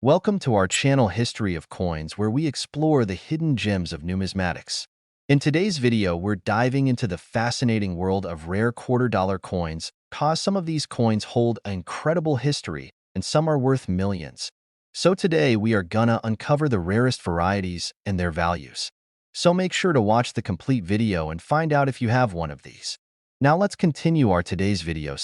Welcome to our channel History of Coins, where we explore the hidden gems of numismatics. In today's video, we're diving into the fascinating world of rare quarter-dollar coins, cause some of these coins hold an incredible history, and some are worth millions. So today, we are gonna uncover the rarest varieties and their values. So make sure to watch the complete video and find out if you have one of these. Now let's continue our today's video.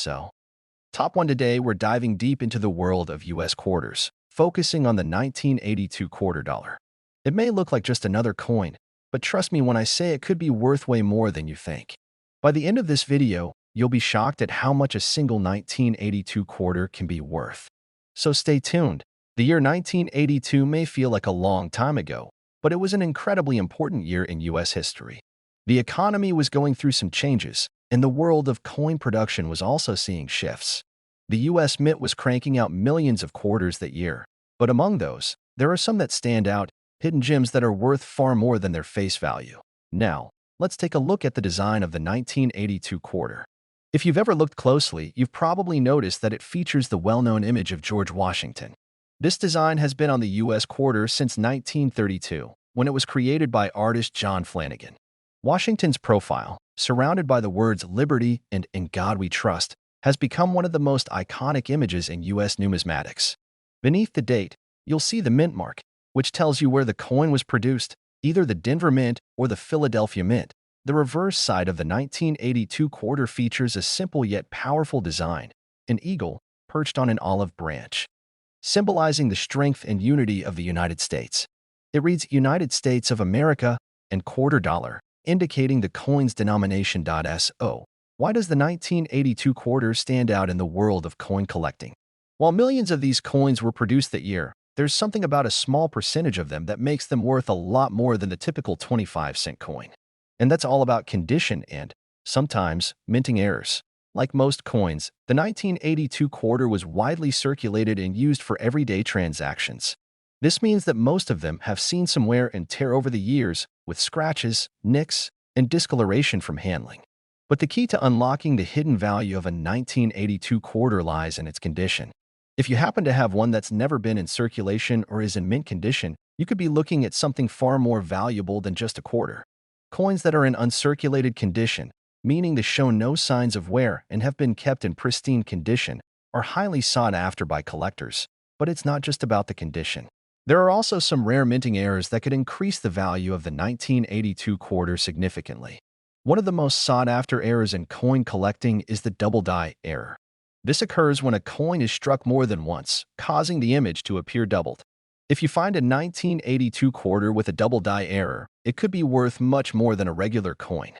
Top 1 today, we're diving deep into the world of US quarters, focusing on the 1982 quarter dollar. It may look like just another coin, but trust me when I say it could be worth way more than you think. By the end of this video, you'll be shocked at how much a single 1982 quarter can be worth. So stay tuned. The year 1982 may feel like a long time ago, but it was an incredibly important year in US history. The economy was going through some changes, and the world of coin production was also seeing shifts. The US Mint was cranking out millions of quarters that year, but among those, there are some that stand out, hidden gems that are worth far more than their face value. Now, let's take a look at the design of the 1982 quarter. If you've ever looked closely, you've probably noticed that it features the well-known image of George Washington. This design has been on the US quarter since 1932, when it was created by artist John Flanagan. Washington's profile, surrounded by the words "Liberty" and "In God We Trust," has become one of the most iconic images in U.S. numismatics. Beneath the date, you'll see the mint mark, which tells you where the coin was produced, either the Denver Mint or the Philadelphia Mint. The reverse side of the 1982 quarter features a simple yet powerful design, an eagle perched on an olive branch, symbolizing the strength and unity of the United States. It reads United States of America and quarter dollar, indicating the coin's denomination. So, why does the 1982 quarter stand out in the world of coin collecting? While millions of these coins were produced that year, there's something about a small percentage of them that makes them worth a lot more than the typical 25-cent coin. And that's all about condition and, sometimes, minting errors. Like most coins, the 1982 quarter was widely circulated and used for everyday transactions. This means that most of them have seen some wear and tear over the years, with scratches, nicks, and discoloration from handling. But the key to unlocking the hidden value of a 1982 quarter lies in its condition. If you happen to have one that's never been in circulation or is in mint condition, you could be looking at something far more valuable than just a quarter. Coins that are in uncirculated condition, meaning they show no signs of wear and have been kept in pristine condition, are highly sought after by collectors. But it's not just about the condition. There are also some rare minting errors that could increase the value of the 1982 quarter significantly. One of the most sought-after errors in coin collecting is the double die error. This occurs when a coin is struck more than once, causing the image to appear doubled. If you find a 1982 quarter with a double die error, it could be worth much more than a regular coin.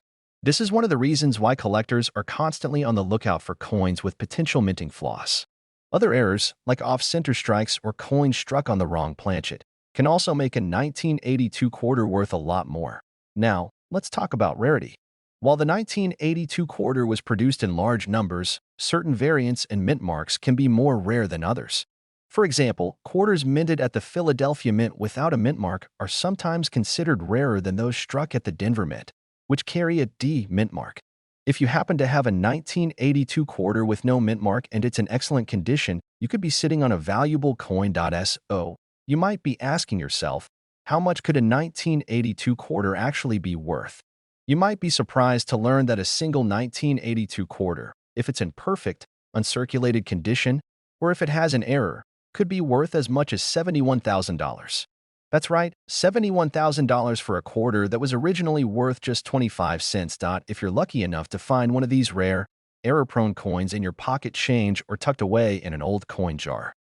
This is one of the reasons why collectors are constantly on the lookout for coins with potential minting flaws. Other errors, like off-center strikes or coins struck on the wrong planchet, can also make a 1982 quarter worth a lot more. Now, let's talk about rarity. While the 1982 quarter was produced in large numbers, certain variants and mint marks can be more rare than others. For example, quarters minted at the Philadelphia Mint without a mint mark are sometimes considered rarer than those struck at the Denver Mint, which carry a D mint mark. If you happen to have a 1982 quarter with no mint mark and it's in excellent condition, you could be sitting on a valuable coin. So, you might be asking yourself, how much could a 1982 quarter actually be worth? You might be surprised to learn that a single 1982 quarter, if it's in perfect, uncirculated condition, or if it has an error, could be worth as much as $71,000. That's right, $71,000 for a quarter that was originally worth just 25 cents. If you're lucky enough to find one of these rare, error-prone coins in your pocket change or tucked away in an old coin jar,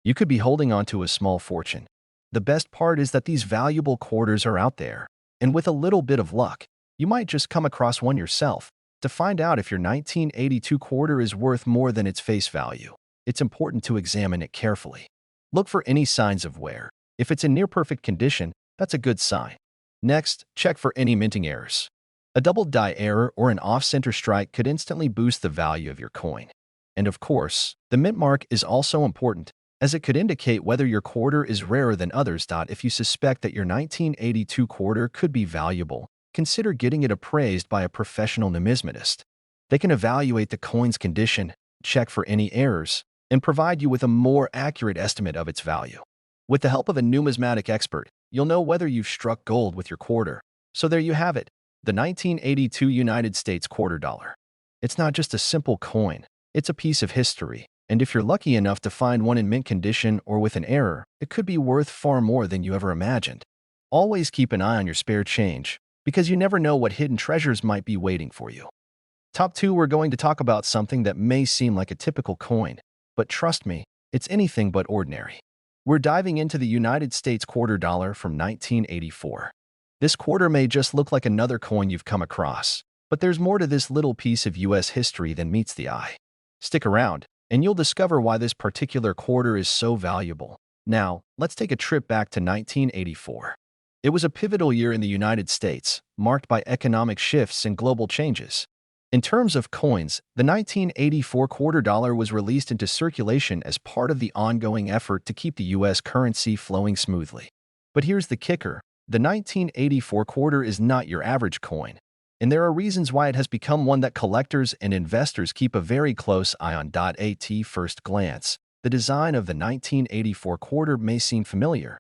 you could be holding on to a small fortune. The best part is that these valuable quarters are out there, and with a little bit of luck, you might just come across one yourself. To find out if your 1982 quarter is worth more than its face value, it's important to examine it carefully. Look for any signs of wear. If it's in near-perfect condition, that's a good sign. Next, check for any minting errors. A double die error or an off-center strike could instantly boost the value of your coin. And of course, the mint mark is also important, as it could indicate whether your quarter is rarer than others. If you suspect that your 1982 quarter could be valuable, consider getting it appraised by a professional numismatist. They can evaluate the coin's condition, check for any errors, and provide you with a more accurate estimate of its value. With the help of a numismatic expert, you'll know whether you've struck gold with your quarter. So there you have it, the 1982 United States quarter dollar. It's not just a simple coin, it's a piece of history. And if you're lucky enough to find one in mint condition or with an error, it could be worth far more than you ever imagined. Always keep an eye on your spare change, because you never know what hidden treasures might be waiting for you. Top 2, we're going to talk about something that may seem like a typical coin, but trust me, it's anything but ordinary. We're diving into the United States quarter dollar from 1984. This quarter may just look like another coin you've come across, but there's more to this little piece of US history than meets the eye. Stick around, and you'll discover why this particular quarter is so valuable. Now, let's take a trip back to 1984. It was a pivotal year in the United States, marked by economic shifts and global changes. In terms of coins, the 1984 quarter dollar was released into circulation as part of the ongoing effort to keep the U.S. currency flowing smoothly. But here's the kicker. The 1984 quarter is not your average coin, and there are reasons why it has become one that collectors and investors keep a very close eye on. At first glance, the design of the 1984 quarter may seem familiar.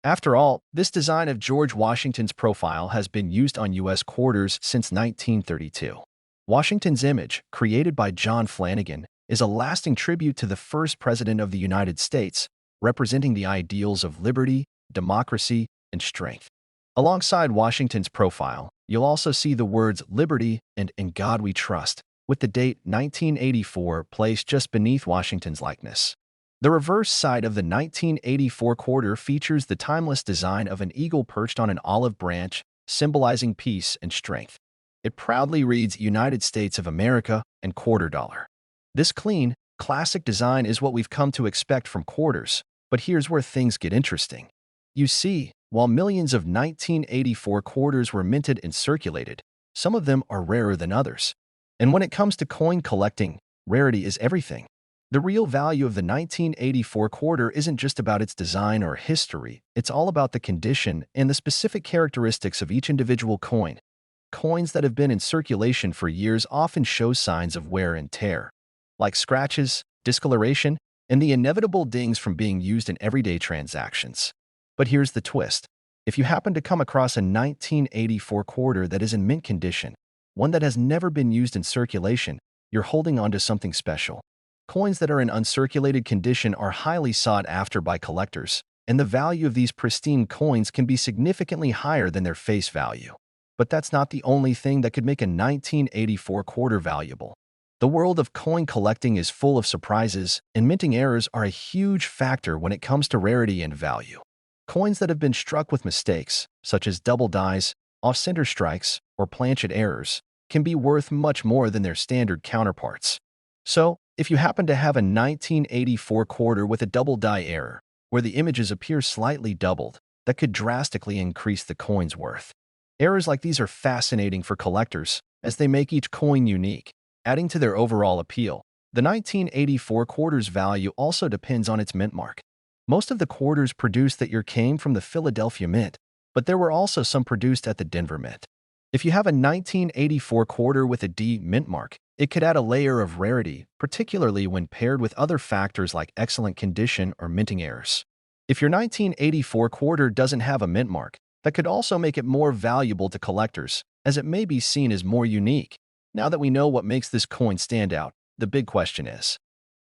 After all, this design of George Washington's profile has been used on U.S. quarters since 1932. Washington's image, created by John Flanagan, is a lasting tribute to the first president of the United States, representing the ideals of liberty, democracy, and strength. Alongside Washington's profile, you'll also see the words liberty and in God we trust, with the date 1984 placed just beneath Washington's likeness. The reverse side of the 1984 quarter features the timeless design of an eagle perched on an olive branch, symbolizing peace and strength. It proudly reads United States of America and quarter dollar. This clean, classic design is what we've come to expect from quarters, but here's where things get interesting. You see, while millions of 1984 quarters were minted and circulated, some of them are rarer than others. And when it comes to coin collecting, rarity is everything. The real value of the 1984 quarter isn't just about its design or history, it's all about the condition and the specific characteristics of each individual coin. Coins that have been in circulation for years often show signs of wear and tear, like scratches, discoloration, and the inevitable dings from being used in everyday transactions. But here's the twist. If you happen to come across a 1984 quarter that is in mint condition, one that has never been used in circulation, you're holding on to something special. Coins that are in uncirculated condition are highly sought after by collectors, and the value of these pristine coins can be significantly higher than their face value. But that's not the only thing that could make a 1984 quarter valuable. The world of coin collecting is full of surprises, and minting errors are a huge factor when it comes to rarity and value. Coins that have been struck with mistakes, such as double dies, off-center strikes, or planchet errors, can be worth much more than their standard counterparts. So, if you happen to have a 1984 quarter with a double die error, where the images appear slightly doubled, that could drastically increase the coin's worth. Errors like these are fascinating for collectors, as they make each coin unique, adding to their overall appeal. The 1984 quarter's value also depends on its mint mark. Most of the quarters produced that year came from the Philadelphia Mint, but there were also some produced at the Denver Mint. If you have a 1984 quarter with a D mint mark, it could add a layer of rarity, particularly when paired with other factors like excellent condition or minting errors. If your 1984 quarter doesn't have a mint mark, that could also make it more valuable to collectors, as it may be seen as more unique. Now that we know what makes this coin stand out, the big question is,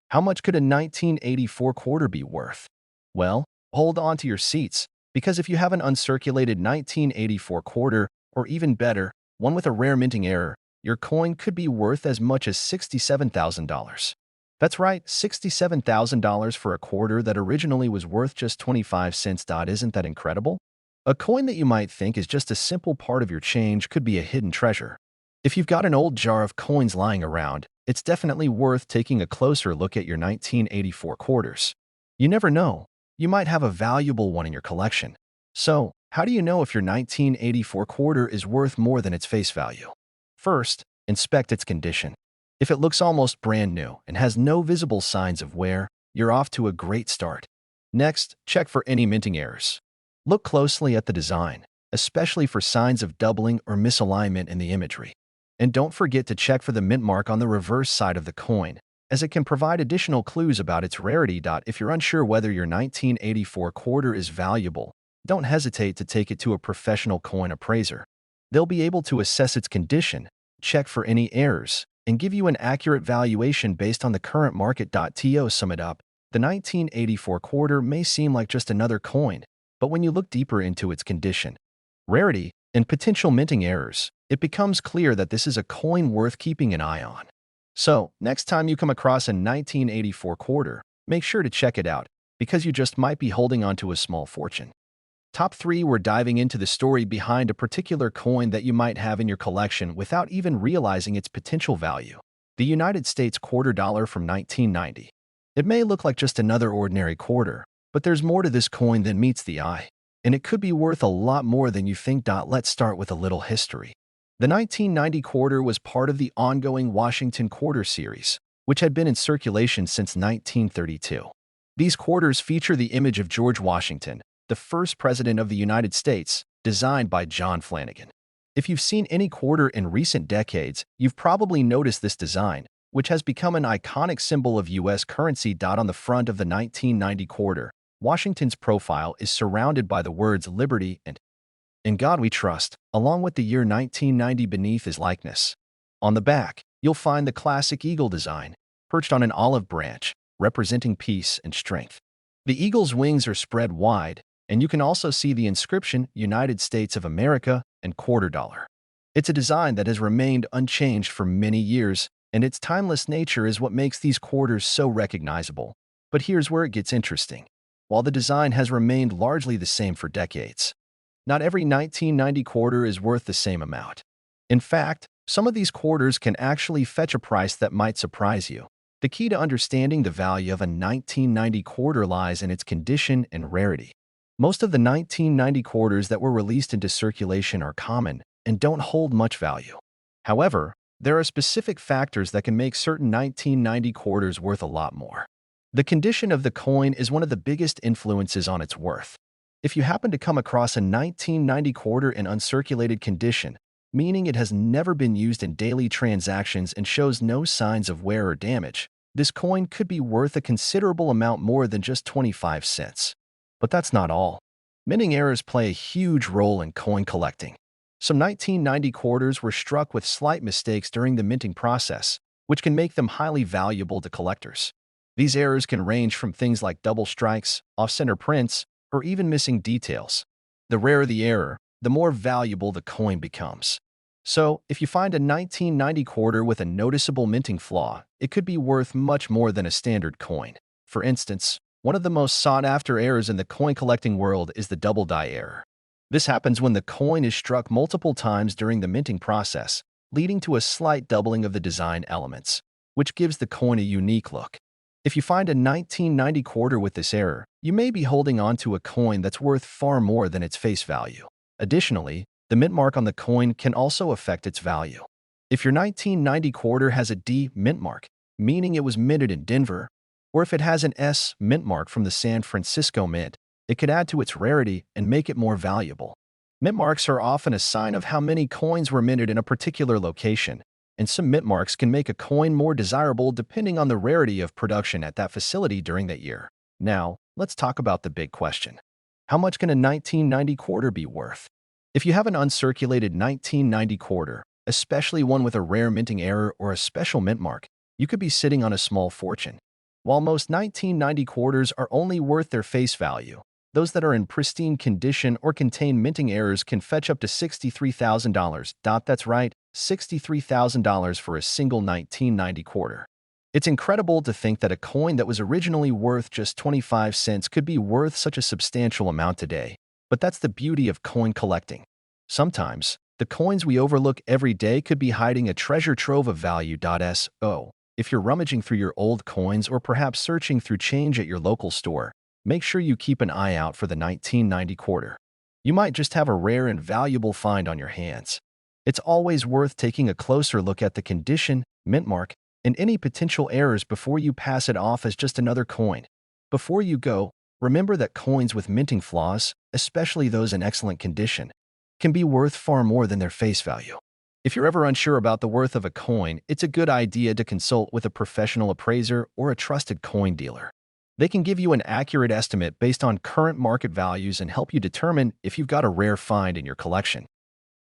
how much could a 1984 quarter be worth? Well, hold on to your seats, because if you have an uncirculated 1984 quarter, or even better, one with a rare minting error, your coin could be worth as much as $67,000. That's right, $67,000 for a quarter that originally was worth just 25 cents. Isn't that incredible? A coin that you might think is just a simple part of your change could be a hidden treasure. If you've got an old jar of coins lying around, it's definitely worth taking a closer look at your 1984 quarters. You never know, you might have a valuable one in your collection. So, how do you know if your 1984 quarter is worth more than its face value? First, inspect its condition. If it looks almost brand new and has no visible signs of wear, you're off to a great start. Next, check for any minting errors. Look closely at the design, especially for signs of doubling or misalignment in the imagery. And don't forget to check for the mint mark on the reverse side of the coin, as it can provide additional clues about its rarity. If you're unsure whether your 1984 quarter is valuable, don't hesitate to take it to a professional coin appraiser. They'll be able to assess its condition, check for any errors, and give you an accurate valuation based on the current market. To sum it up, the 1984 quarter may seem like just another coin, but when you look deeper into its condition, rarity, and potential minting errors, it becomes clear that this is a coin worth keeping an eye on. So, next time you come across a 1984 quarter, make sure to check it out, because you just might be holding onto a small fortune. Top 3, we're diving into the story behind a particular coin that you might have in your collection without even realizing its potential value. The United States quarter dollar from 1990. It may look like just another ordinary quarter, but there's more to this coin than meets the eye, and it could be worth a lot more than you think. Let's start with a little history. The 1990 quarter was part of the ongoing Washington Quarter series, which had been in circulation since 1932. These quarters feature the image of George Washington, the first president of the United States, designed by John Flanagan. If you've seen any quarter in recent decades, you've probably noticed this design, which has become an iconic symbol of U.S. currency. On the front of the 1990 quarter, Washington's profile is surrounded by the words "Liberty" and "In God We Trust," along with the year 1990 beneath his likeness. On the back, you'll find the classic eagle design, perched on an olive branch, representing peace and strength. The eagle's wings are spread wide, and you can also see the inscription United States of America and quarter dollar. It's a design that has remained unchanged for many years, and its timeless nature is what makes these quarters so recognizable. But here's where it gets interesting. While the design has remained largely the same for decades, not every 1990 quarter is worth the same amount. In fact, some of these quarters can actually fetch a price that might surprise you. The key to understanding the value of a 1990 quarter lies in its condition and rarity. Most of the 1990 quarters that were released into circulation are common and don't hold much value. However, there are specific factors that can make certain 1990 quarters worth a lot more. The condition of the coin is one of the biggest influences on its worth. If you happen to come across a 1990 quarter in uncirculated condition, meaning it has never been used in daily transactions and shows no signs of wear or damage, this coin could be worth a considerable amount more than just 25 cents. But that's not all. Minting errors play a huge role in coin collecting. Some 1990 quarters were struck with slight mistakes during the minting process, which can make them highly valuable to collectors. These errors can range from things like double strikes, off-center prints, or even missing details. The rarer the error, the more valuable the coin becomes. So, if you find a 1990 quarter with a noticeable minting flaw, it could be worth much more than a standard coin. For instance, one of the most sought-after errors in the coin collecting world is the double die error. This happens when the coin is struck multiple times during the minting process, leading to a slight doubling of the design elements, which gives the coin a unique look. If you find a 1990 quarter with this error, you may be holding on to a coin that's worth far more than its face value. Additionally, the mint mark on the coin can also affect its value. If your 1990 quarter has a D mint mark, meaning it was minted in Denver, or if it has an S mint mark from the San Francisco Mint, it could add to its rarity and make it more valuable. Mint marks are often a sign of how many coins were minted in a particular location, and some mint marks can make a coin more desirable depending on the rarity of production at that facility during that year. Now, let's talk about the big question. How much can a 1990 quarter be worth? If you have an uncirculated 1990 quarter, especially one with a rare minting error or a special mint mark, you could be sitting on a small fortune. While most 1990 quarters are only worth their face value, those that are in pristine condition or contain minting errors can fetch up to $63,000. That's right, $63,000 for a single 1990 quarter. It's incredible to think that a coin that was originally worth just 25 cents could be worth such a substantial amount today. But that's the beauty of coin collecting. Sometimes, the coins we overlook every day could be hiding a treasure trove of value. So, if you're rummaging through your old coins or perhaps searching through change at your local store, make sure you keep an eye out for the 1990 quarter. You might just have a rare and valuable find on your hands. It's always worth taking a closer look at the condition, mint mark, and any potential errors before you pass it off as just another coin. Before you go, remember that coins with minting flaws, especially those in excellent condition, can be worth far more than their face value. If you're ever unsure about the worth of a coin, it's a good idea to consult with a professional appraiser or a trusted coin dealer. They can give you an accurate estimate based on current market values and help you determine if you've got a rare find in your collection.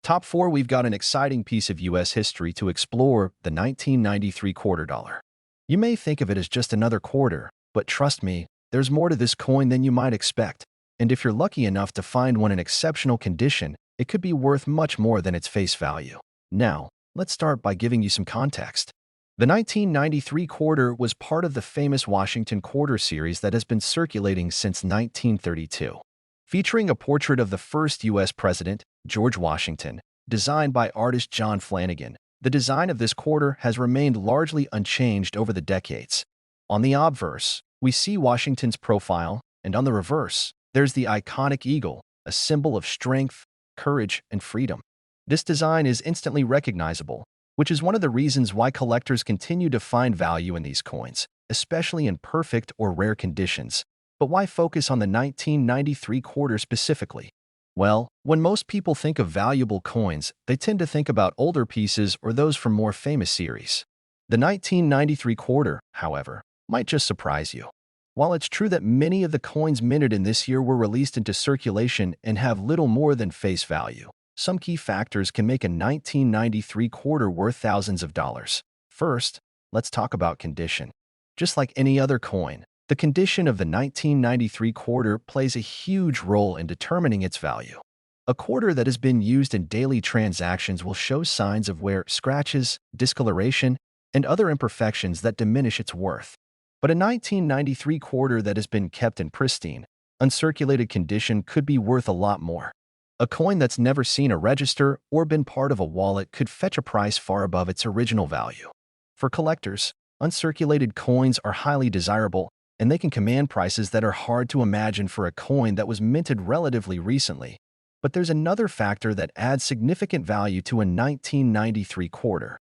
Top 4, we've got an exciting piece of U.S. history to explore, the 1993 quarter dollar. You may think of it as just another quarter, but trust me, there's more to this coin than you might expect. And if you're lucky enough to find one in exceptional condition, it could be worth much more than its face value. Now, let's start by giving you some context. The 1993 quarter was part of the famous Washington quarter series that has been circulating since 1932. Featuring a portrait of the first U.S. president, George Washington, designed by artist John Flanagan, the design of this quarter has remained largely unchanged over the decades. On the obverse, we see Washington's profile, and on the reverse, there's the iconic eagle, a symbol of strength, courage, and freedom. This design is instantly recognizable, which is one of the reasons why collectors continue to find value in these coins, especially in perfect or rare conditions. But why focus on the 1993 quarter specifically? Well, when most people think of valuable coins, they tend to think about older pieces or those from more famous series. The 1993 quarter, however, might just surprise you. While it's true that many of the coins minted in this year were released into circulation and have little more than face value, some key factors can make a 1993 quarter worth thousands of dollars. First, let's talk about condition. Just like any other coin, the condition of the 1993 quarter plays a huge role in determining its value. A quarter that has been used in daily transactions will show signs of wear, scratches, discoloration, and other imperfections that diminish its worth. But a 1993 quarter that has been kept in pristine, uncirculated condition could be worth a lot more. A coin that's never seen a register or been part of a wallet could fetch a price far above its original value. For collectors, uncirculated coins are highly desirable, and they can command prices that are hard to imagine for a coin that was minted relatively recently. But there's another factor that adds significant value to a 1993 quarter.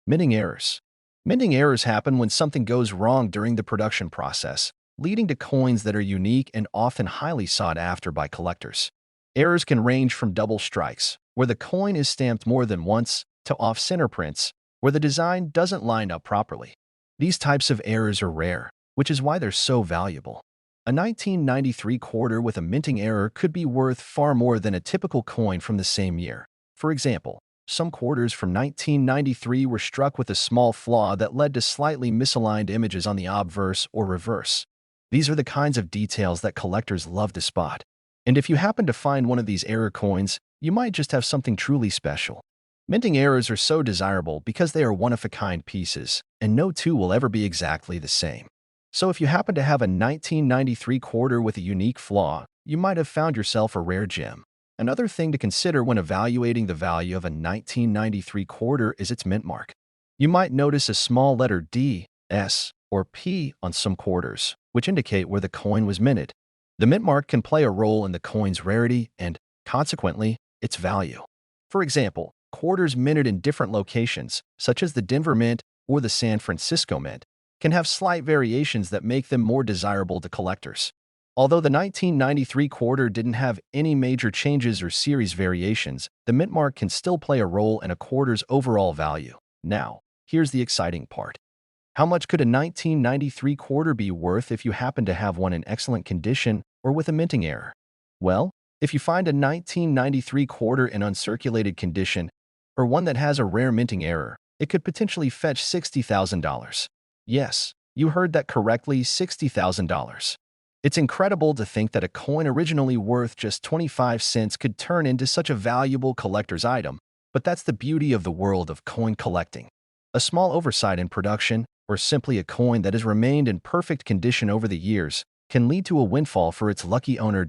Minting errors. Minting errors happen when something goes wrong during the production process, leading to coins that are unique and often highly sought after by collectors. Errors can range from double strikes, where the coin is stamped more than once, to off-center prints, where the design doesn't line up properly. These types of errors are rare, which is why they're so valuable. A 1993 quarter with a minting error could be worth far more than a typical coin from the same year. For example, some quarters from 1993 were struck with a small flaw that led to slightly misaligned images on the obverse or reverse. These are the kinds of details that collectors love to spot. And if you happen to find one of these error coins, you might just have something truly special. Minting errors are so desirable because they are one-of-a-kind pieces, and no two will ever be exactly the same. So if you happen to have a 1993 quarter with a unique flaw, you might have found yourself a rare gem. Another thing to consider when evaluating the value of a 1993 quarter is its mint mark. You might notice a small letter D, S, or P on some quarters, which indicate where the coin was minted. The mint mark can play a role in the coin's rarity and, consequently, its value. For example, quarters minted in different locations, such as the Denver Mint or the San Francisco Mint, can have slight variations that make them more desirable to collectors. Although the 1993 quarter didn't have any major changes or series variations, the mint mark can still play a role in a quarter's overall value. Now, here's the exciting part. How much could a 1993 quarter be worth if you happen to have one in excellent condition or with a minting error? Well, if you find a 1993 quarter in uncirculated condition, or one that has a rare minting error, it could potentially fetch $60,000. Yes, you heard that correctly, $60,000. It's incredible to think that a coin originally worth just 25 cents could turn into such a valuable collector's item, but that's the beauty of the world of coin collecting. A small oversight in production, or simply a coin that has remained in perfect condition over the years, can lead to a windfall for its lucky owner.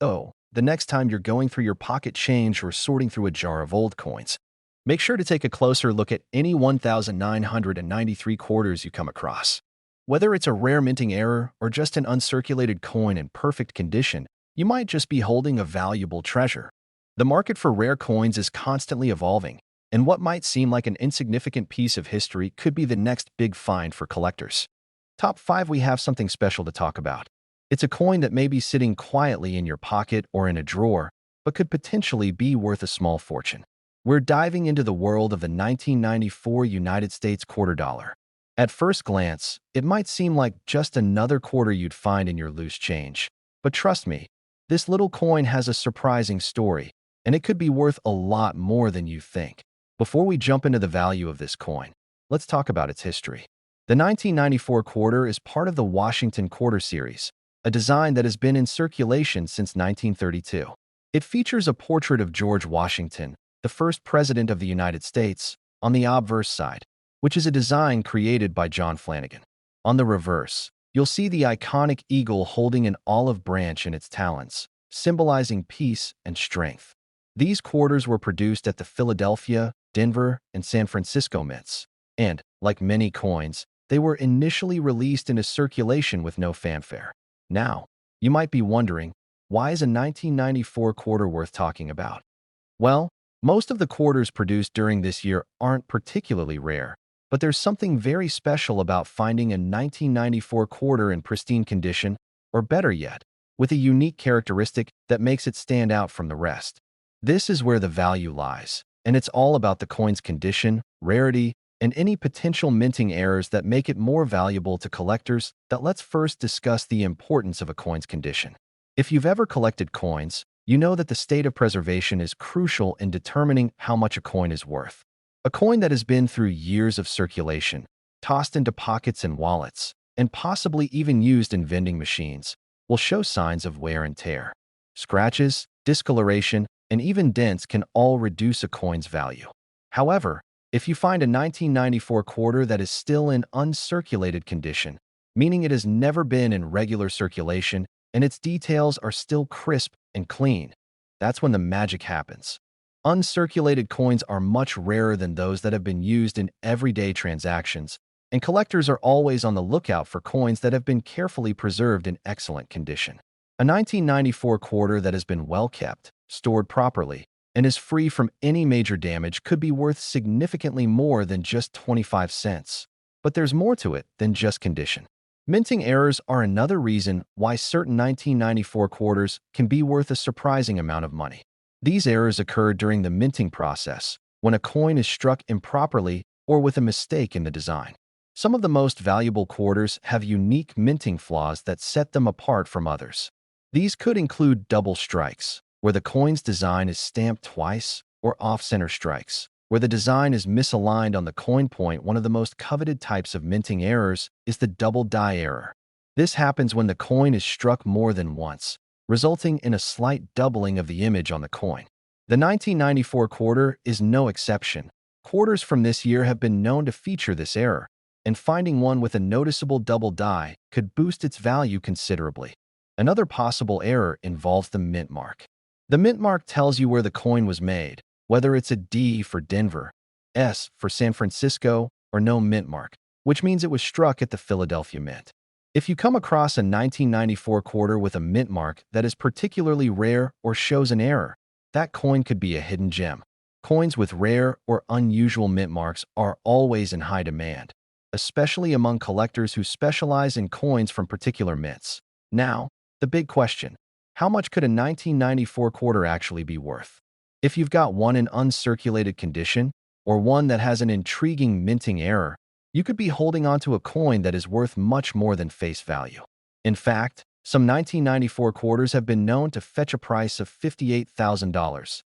So, the next time you're going through your pocket change or sorting through a jar of old coins, make sure to take a closer look at any 1993 quarters you come across. Whether it's a rare minting error or just an uncirculated coin in perfect condition, you might just be holding a valuable treasure. The market for rare coins is constantly evolving, and what might seem like an insignificant piece of history could be the next big find for collectors. Top 5, we have something special to talk about. It's a coin that may be sitting quietly in your pocket or in a drawer, but could potentially be worth a small fortune. we're diving into the world of the 1994 United States quarter dollar. At first glance, it might seem like just another quarter you'd find in your loose change. But trust me, this little coin has a surprising story, and it could be worth a lot more than you think. Before we jump into the value of this coin, let's talk about its history. The 1994 quarter is part of the Washington Quarter Series, a design that has been in circulation since 1932. It features a portrait of George Washington, the first president of the United States, on the obverse side, which is a design created by John Flanagan. On the reverse, you'll see the iconic eagle holding an olive branch in its talons, symbolizing peace and strength. These quarters were produced at the Philadelphia, Denver, and San Francisco mints, and, like many coins, they were initially released into circulation with no fanfare. Now, you might be wondering, why is a 1994 quarter worth talking about? Well, most of the quarters produced during this year aren't particularly rare, but there's something very special about finding a 1994 quarter in pristine condition, or better yet, with a unique characteristic that makes it stand out from the rest. This is where the value lies, and it's all about the coin's condition, rarity, and any potential minting errors that make it more valuable to collectors. Let's first discuss the importance of a coin's condition. If you've ever collected coins, you know that the state of preservation is crucial in determining how much a coin is worth. A coin that has been through years of circulation, tossed into pockets and wallets, and possibly even used in vending machines, will show signs of wear and tear. Scratches, discoloration, and even dents can all reduce a coin's value. However, if you find a 1994 quarter that is still in uncirculated condition, meaning it has never been in regular circulation and its details are still crisp and clean, that's when the magic happens. Uncirculated coins are much rarer than those that have been used in everyday transactions, and collectors are always on the lookout for coins that have been carefully preserved in excellent condition. A 1994 quarter that has been well kept, stored properly, and is free from any major damage could be worth significantly more than just 25 cents. But there's more to it than just condition. Minting errors are another reason why certain 1994 quarters can be worth a surprising amount of money. These errors occur during the minting process, when a coin is struck improperly or with a mistake in the design. Some of the most valuable quarters have unique minting flaws that set them apart from others. These could include double strikes, where the coin's design is stamped twice, or off-center strikes, where the design is misaligned on the coin point. One of the most coveted types of minting errors is the double die error. This happens when the coin is struck more than once, resulting in a slight doubling of the image on the coin. The 1994 quarter is no exception. Quarters from this year have been known to feature this error, and finding one with a noticeable double die could boost its value considerably. Another possible error involves the mint mark. The mint mark tells you where the coin was made, whether it's a D for Denver, S for San Francisco, or no mint mark, which means it was struck at the Philadelphia Mint. If you come across a 1994 quarter with a mint mark that is particularly rare or shows an error, that coin could be a hidden gem. Coins with rare or unusual mint marks are always in high demand, especially among collectors who specialize in coins from particular mints. Now, the big question: how much could a 1994 quarter actually be worth? If you've got one in uncirculated condition, or one that has an intriguing minting error, you could be holding onto a coin that is worth much more than face value. In fact, some 1994 quarters have been known to fetch a price of $58,000.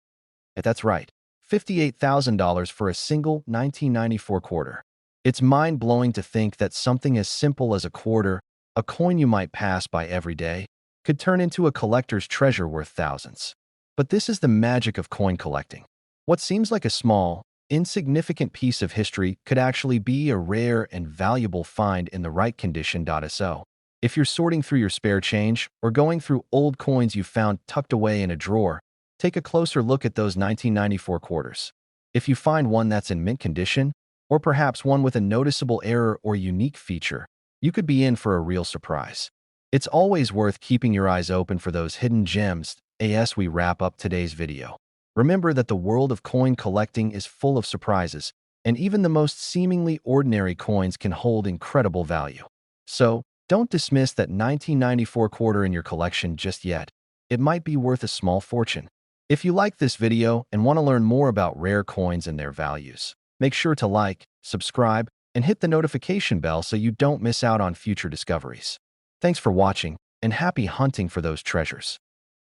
That's right, $58,000 for a single 1994 quarter. It's mind-blowing to think that something as simple as a quarter, a coin you might pass by every day, could turn into a collector's treasure worth thousands. But this is the magic of coin collecting. What seems like a small, insignificant piece of history could actually be a rare and valuable find in the right condition. So, if you're sorting through your spare change or going through old coins you found tucked away in a drawer, take a closer look at those 1994 quarters. If you find one that's in mint condition, or perhaps one with a noticeable error or unique feature, you could be in for a real surprise. It's always worth keeping your eyes open for those hidden gems. As we wrap up today's video, remember that the world of coin collecting is full of surprises, and even the most seemingly ordinary coins can hold incredible value. So, don't dismiss that 1994 quarter in your collection just yet. It might be worth a small fortune. If you like this video and want to learn more about rare coins and their values, make sure to like, subscribe, and hit the notification bell so you don't miss out on future discoveries. Thanks for watching, and happy hunting for those treasures.